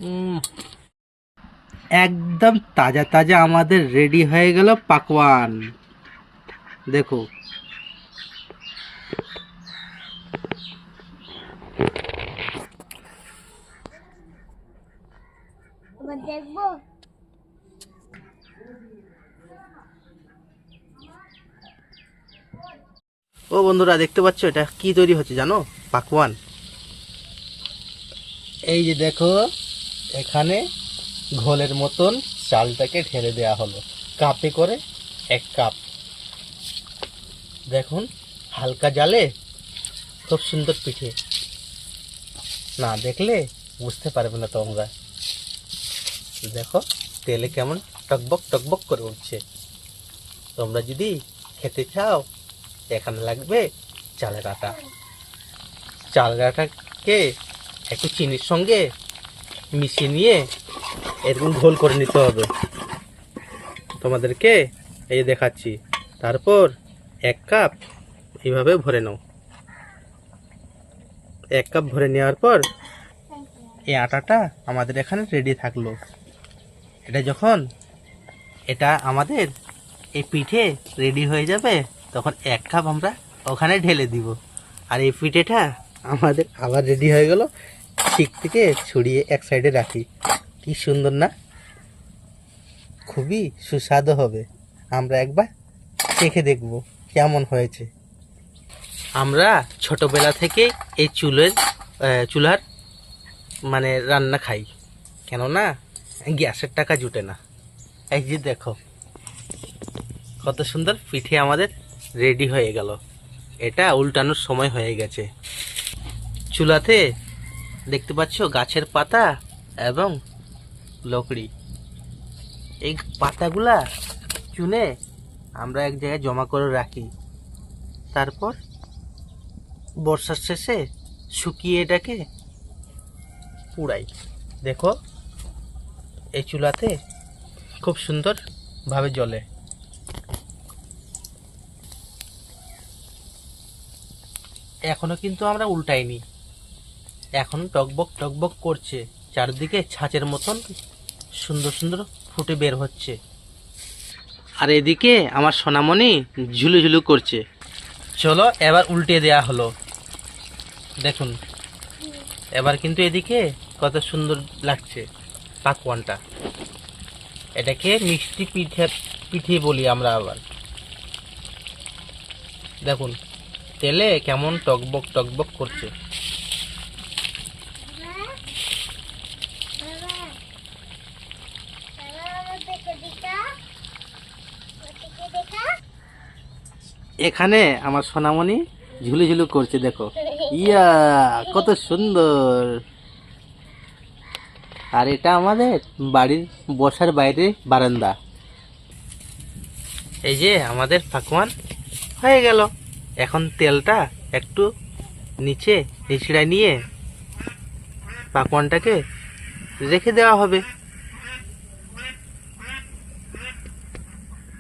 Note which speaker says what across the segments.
Speaker 1: উম, একদম তাজা তাজা আমাদের রেডি হয়ে গেল পাকওয়ান। দেখো,
Speaker 2: দেখবো।
Speaker 1: ও বন্ধুরা, দেখতে পাচ্ছ এটা কি তৈরি হচ্ছে জানো? পাকওয়ান। এই যে দেখো, এখানে ঘোলের মতন চালটাকে ঢেলে দেওয়া হলো কাপে করে, 1 কাপ। দেখুন, হালকা জালে খুব সুন্দর পিঠে। না দেখলে বুঝতে পারবে না তোমরা। দেখো, তেলে কেমন টকবক টকবক করে উঠছে। তোমরা যদি খেতে চাও, এখানে লাগবে চালের আটা। চালের আটাকে একটু চিনির সঙ্গে মিশিয়ে নিয়ে এরকম ঘোল করে নিতে হবে। তোমাদেরকে এই যে দেখাচ্ছি। তারপর 1 কাপ এইভাবে ভরে নাও। 1 কাপ ভরে নেওয়ার পর এই আটাটা আমাদের এখানে রেডি থাকলো। এটা আমাদের এই পিঠে রেডি হয়ে যাবে, তখন 1 কাপ আমরা ওখানে ঢেলে দিব। আর এই পিঠেটা আমাদের আবার রেডি হয়ে গেল। ঠিক থেকে ছড়িয়ে এক সাইডে রাখি। কি সুন্দর না? খুবই সুস্বাদু হবে। আমরা একবার চেখে দেখব কেমন হয়েছে। আমরা ছোটবেলা থেকে এই চুলার মানে রান্না খাই, কেননা গ্যাসের টাকা জুটে না। এই যে দেখো, কত সুন্দর পিঠে আমাদের রেডি হয়ে গেল। এটা উল্টানোর সময় হয়ে গেছে। চুলাতে দেখতে পাচ্ছ গাছের পাতা এবং লকড়ি। এই পাতাগুলা চুনে আমরা এক জায়গায় জমা করে রাখি। তারপর বর্ষার শেষে শুকিয়ে এটাকে পুড়াই। দেখো, এই চুলাতে খুব সুন্দরভাবে জ্বলে। এখনো কিন্তু আমরা উল্টাইনি। এখন টকবক টকবক করছে, চারদিকে ছাঁচের মতন সুন্দর সুন্দর ফুটে বের হচ্ছে। আর এদিকে আমার সোনামণি ঝুলু ঝুলু করছে। চলো এবার উল্টে দেয়া হলো। দেখুন, এবার কিন্তু এদিকে কত সুন্দর লাগছে পাকওয়ানটা। এটাকে মিষ্টি পিঠে বলি আমরা আবার। দেখুন, তেলে কেমন টকবক টকবক করছে। এখানে আমার সোনামণি ঝুলু ঝুলু করছে। দেখো, ইয়া কত সুন্দর। আর এটা আমাদের বাড়ির বসার বাইরে বারান্দা। এই যে আমাদের পাকওয়ান হয়ে গেল। এখন তেলটা একটু নিচে নিচড়ায় নিয়ে পাকওয়ানটাকে রেখে দেওয়া হবে।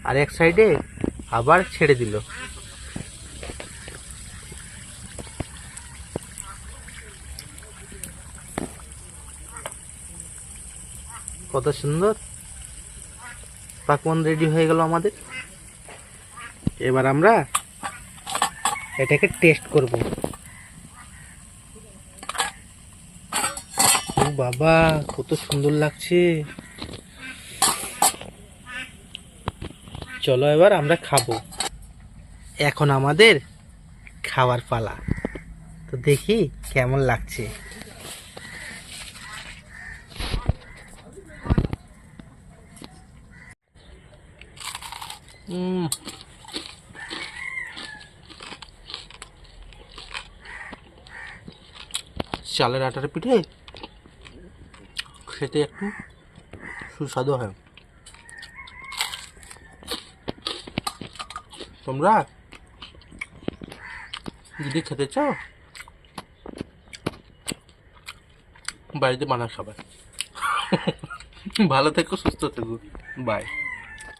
Speaker 1: আর এক সাইডে আবার ছেড়ে দিল। কত সুন্দর পাকওয়ান রেডি হয়ে গেল আমাদের। এবার আমরা এটাকে টেস্ট করব। ও বাবা, কত সুন্দর লাগছে। চলো এবার আমরা খাবো। এখন আমাদের খাওয়ার পালা। তো দেখি কেমন লাগছে। উম চালের আটার পিঠে খেতে একটু সুস্বাদু হয়। তোমরা যদি খেতে চাও, বাড়িতে বানা খাবার। ভালো থেকো, সুস্থ থেকো। বাই।